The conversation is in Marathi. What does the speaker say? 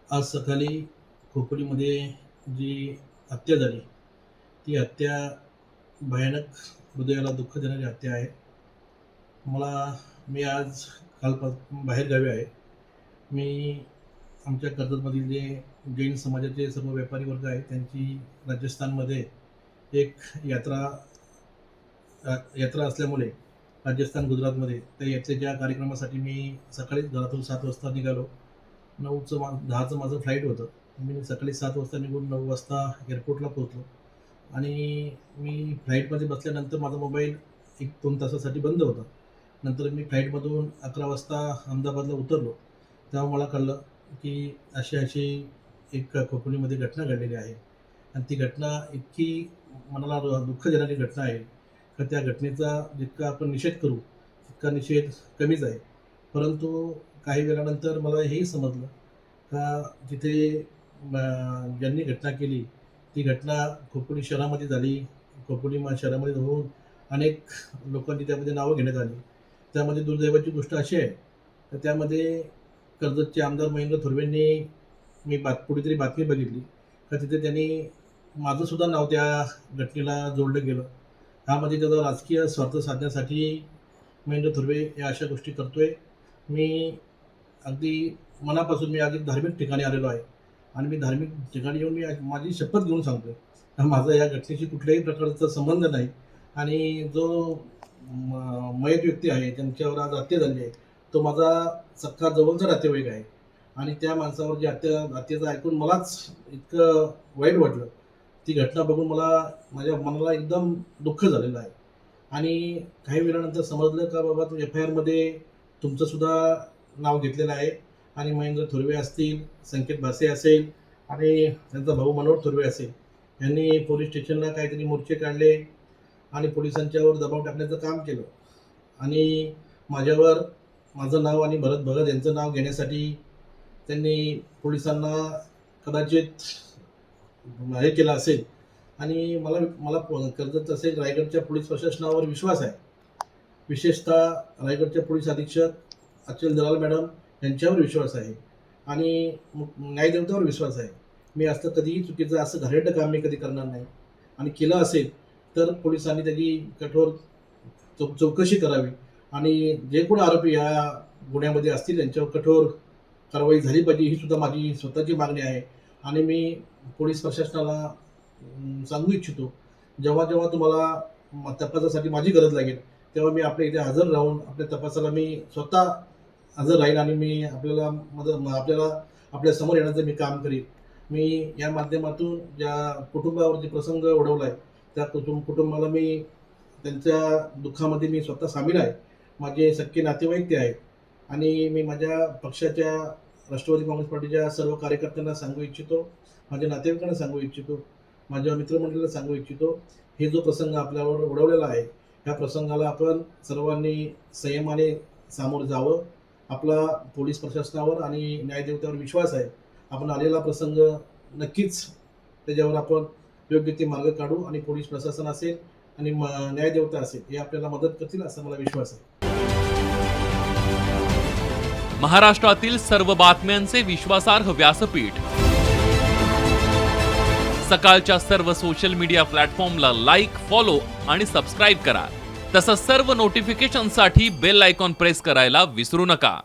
आज सकाळी खोपोलीमध्ये जी हत्या झाली, ती हत्या भयानक, हृदयाला दुःख देणारी हत्या आहे. मी आज बाहेरगावी आहे. मी आमच्या कर्जतमधील जे जैन समाजाचे सर्व व्यापारी वर्ग आहेत, त्यांची राजस्थानमध्ये एक यात्रा यात्रा असल्यामुळे राजस्थान, गुजरातमध्ये त्या यात्रेच्या कार्यक्रमासाठी मी सकाळीच घरातून 7 वाजता निघालो. 10चं माझं फ्लाईट होतं. मी सकाळी 7 वाजता निघून 9 वाजता एअरपोर्टला पोहोचलो आणि मी फ्लाईटमध्ये बसल्यानंतर माझा मोबाईल 1-2 तासासाठी बंद होता. नंतर मी फ्लाईटमधून 11 वाजता अहमदाबादला उतरलो. तेव्हा मला कळलं की अशी एक खोपोलीमध्ये घटना घडलेली आहे आणि ती घटना इतकी मनाला दुःख देणारी घटना आहे तर त्या घटनेचा जितका आपण निषेध करू तितका निषेध कमीच आहे. परंतु काही वेळानंतर मला हेही समजलं का जिथे ज्यांनी घटना केली ती घटना खोपोली शहरामध्ये झाली. खोपोली शहरामध्ये होऊन अनेक लोकांची त्यामध्ये नावं घेण्यात आली. त्यामध्ये दुर्दैवाची गोष्ट अशी आहे तर त्यामध्ये कर्जतचे आमदार महेंद्र थोरवेंनी कुठेतरी बातमी बघितली का तिथे त्यांनी माझंसुद्धा नाव त्या घटनेला जोडलं गेलं. ह्यामध्ये त्याचा राजकीय स्वार्थ साधण्यासाठी महेंद्र थोरवे या अशा गोष्टी करतोय. मी अगदी धार्मिक ठिकाणी आलेलो आहे आणि मी धार्मिक ठिकाणी येऊन मी माझी शपथ घेऊन सांगतोय माझा या घटनेशी कुठल्याही प्रकारचा संबंध नाही आणि जो मयत व्यक्ती आहे त्यांच्यावर आज हत्या झाली आहे तो माझा सख्खा जवळचा नातेवाईक आहे आणि त्या माणसावर जी हत्येचं ऐकून मलाच इतकं वाईट वाटलं. ती घटना बघून माझ्या मनाला एकदम दुःख झालेलं आहे आणि काही वेळानंतर समजलं का बाबा तो FIRमध्ये तुमचंसुद्धा नाव घेतलेलं आहे आणि महेंद्र थोरवे असतील, संकेत भासे असेल आणि त्यांचा भाऊ मनोहर थोरवे असेल यांनी पोलीस स्टेशनला काहीतरी मोर्चे काढले आणि पोलिसांच्यावर दबाव टाकण्याचं काम केलं आणि माझं नाव आणि भरत भगत यांचं नाव घेण्यासाठी त्यांनी पोलिसांना कदाचित हे केलं असेल आणि मला कर्जत असेल रायगडच्या पोलीस प्रशासनावर विश्वास आहे. विशेषतः रायगडच्या पोलीस अधीक्षक अचल दलाल मॅडम यांच्यावर विश्वास आहे आणि न्यायदेवतावर विश्वास आहे. मी असं कधीही चुकीचं असं घाणेरडं काम मी कधी करणार नाही आणि केलं असेल तर पोलिसांनी त्याची कठोर चौकशी करावी आणि जे कोणी आरोपी या गुन्ह्यामध्ये असतील त्यांच्यावर कठोर कारवाई झाली पाहिजे ही सुद्धा माझी स्वतःची मागणी आहे. आणि मी पोलीस प्रशासनाला सांगू इच्छितो जेव्हा तुम्हाला तपासासाठी माझी गरज लागेल तेव्हा मी आपल्या इथे हजर राहून आपल्या तपासाला मी स्वतः हजर राहील आणि मी आपल्या समोर येण्याचं मी काम करीन. मी या माध्यमातून ज्या कुटुंबावरती प्रसंग ओढवला आहे त्या कुटुंबाला मी त्यांच्या दुःखामध्ये मी स्वतः सामील आहे. माझे सख्खे नातेवाईक ते आहेत आणि मी माझ्या पक्षाच्या राष्ट्रवादी काँग्रेस पार्टीच्या सर्व कार्यकर्त्यांना सांगू इच्छितो, माझ्या नातेवाईकांना सांगू इच्छितो, माझ्या मित्रमंडळीला सांगू इच्छितो हे जो प्रसंग आपल्यावर ओढवलेला आहे ह्या प्रसंगाला आपण सर्वांनी संयमाने सामोरं जावं. आपला पोलीस प्रशासनावर आणि न्यायदेवतेवर विश्वास आहे. आपण आलेला प्रसंग नक्कीच त्याच्यावर आपण योग्य ते मार्ग काढू आणि पोलीस प्रशासन असेल आणि न्यायदेवता असेल हे आपल्याला मदत करतील असा मला विश्वास आहे. महाराष्ट्रातील सर्व बातम्यांचे विश्वासार्ह व्यासपीठ सकाळच्या सर्व सोशल मीडिया प्लॅटफॉर्मला लाईक, फॉलो आणि सबस्क्राईब करा. तसंच सर्व नोटिफिकेशनसाठी बेल आयकॉन प्रेस करायला विसरू नका.